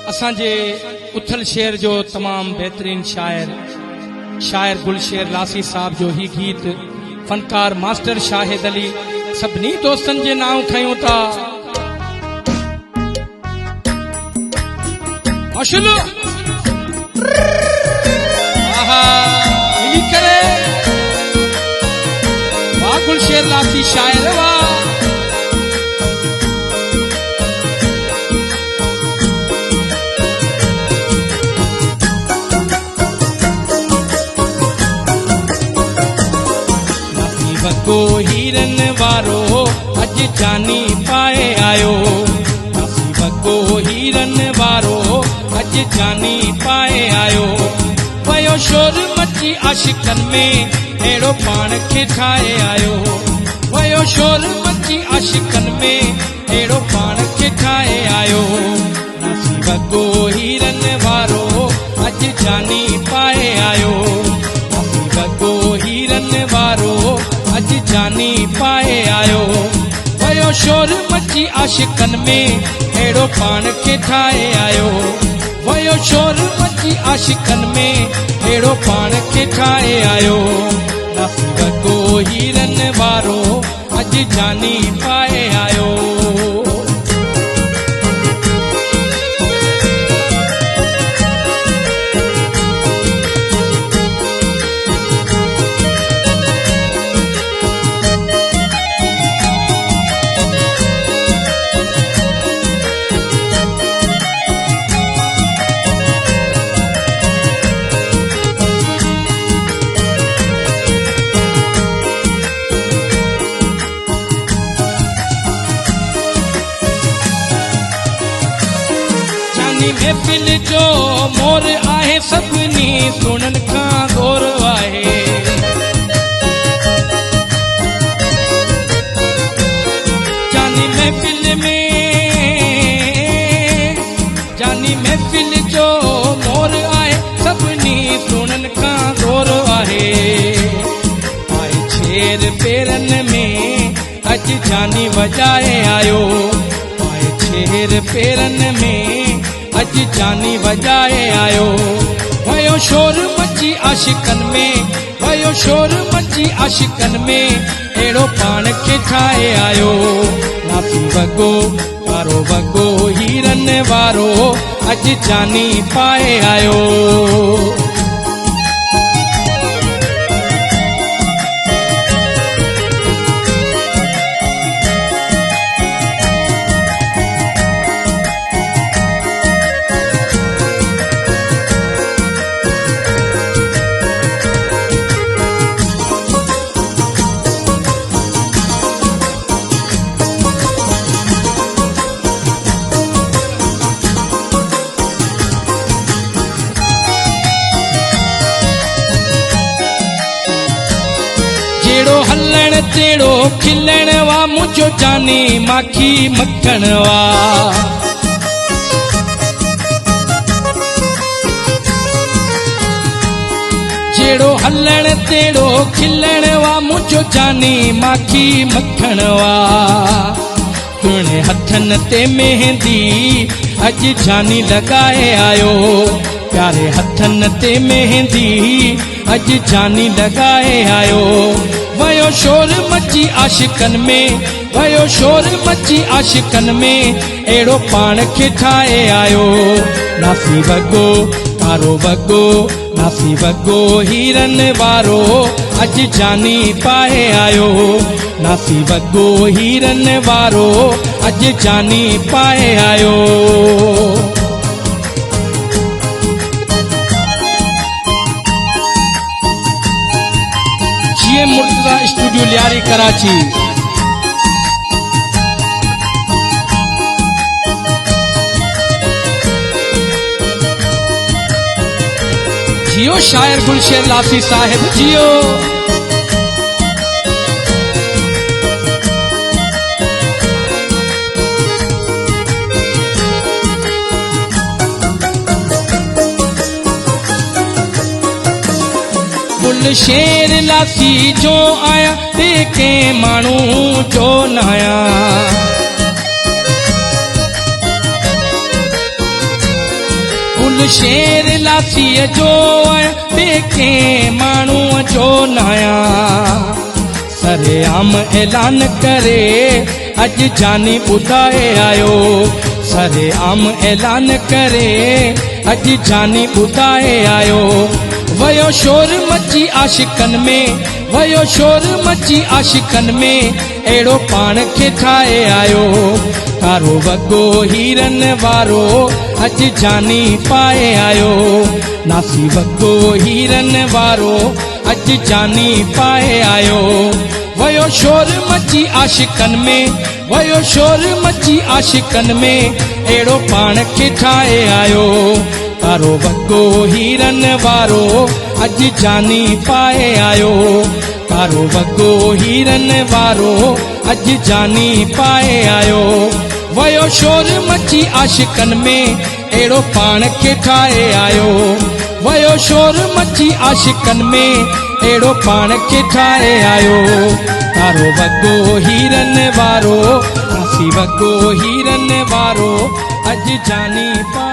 असांजे उथल शहर जो तमाम बेहतरीन शायर गुलशेर लासी साहब जो ही गीत फनकार मास्टर शाहिद अली सभिनी दोस्तन के नाम खयूं था। वाह गुलशेर लासी शायर वाह। को हीरन वारो अज जानी पाए आयो, नसीब को हीरन वारो अज जानी पाए आयो। वयो शोर मची आशिकन में अहिड़ो पाण खे ठाहे आयो। वयो शोर मची आशिकन में अहिड़ो पाण खे ठाहे आयो। नसीब को हीरन वारो अज जानी पाए आयो। नसीब को हीरन वारो अज जानी पाए आयो। वयो शोर मची आशिकन में अहिड़ो पाण खे ठाहे आयो। वयो शोर मची आशिकन में अहिड़ो पाण खे ठाहे आयो। नसीब को हीरन वारो अज जानी पाए आयो। महफिल जो मोर आहे सभिनी सुणन खां गोर आहे। जानी महफिल जो मोर आहे सभिनी सुणन खां गोर आहे। आए छेर पेरन में अज जानी वजाए आयो। आए छेर पेरन में अज जानी वजाए आयो। वयो शोर मची आशिकन में, वयो शोर मची आशिकन में अहिड़ो पाण खे ठाहे आयो। नासी वगो कारो वगो हीरन वारो अज जानी पाए आयो। जेड़ो हलण तेड़ो खिलण वा मुझो जानी माखी मक्खण वा। जेड़ो हलण तेड़ो खिलण वा मुझो जानी माखी मक्खण वा। सुणे हथन ते मेहंदी अज जानी लगाए आयो। प्यारे हथन ते मेहंदी अज जानी लगाए आयो। वयो शोर मची आशिकन में, वयो शोर मची आशिकन में अहिड़ो पाण खे ठाहे आयो। नासी वगो कारो वगो, नासी वगो हीरन वारो अज जानी पाए आयो। नासी वगो हीरन वारो अज जानी पाए आयो। मुर्तजा स्टूडियो लियारी कराची। जियो शायर गुलशेर लासी साहिब जियो। गुलशेर लासी जो आया देखे मानू जो नया। शेर लासीअ जो ॿिए माण्हूअ जो नाया सरेआम ऐलान करे अॼु जानी ॿुधाए आयो सरेआम ऐलान करे अॼु जानी ॿुधाए आयो वयो शोर मची आशिकनि में वयो शोर मची आशिकनि में अहिड़ो पाण खे ठाहे आयो कारो वॻो हीरन वारो अॼु जानी पाए आयो नासी वॻो हीरन वारो अॼु जानी पाए आयो वयो शोर मची आशिकनि में वयो शोर मची आशिकनि में अहिड़ो पाण खे ठाहे आयो कारो वॻो हीरन वारो अॼु जानी पाए आयो कारो वॻो हीरन वारो अॼु जानी पाए आयो वयो शोर मची आशिकनि में अहिड़ो पाण खे ठाहे आयो वयो शोर मची आशिकनि में अहिड़ो पाण खे ठाहे आयो कारो वॻो हीरन वारो कासी वॻो हीरन वारो अॼु जानी पाए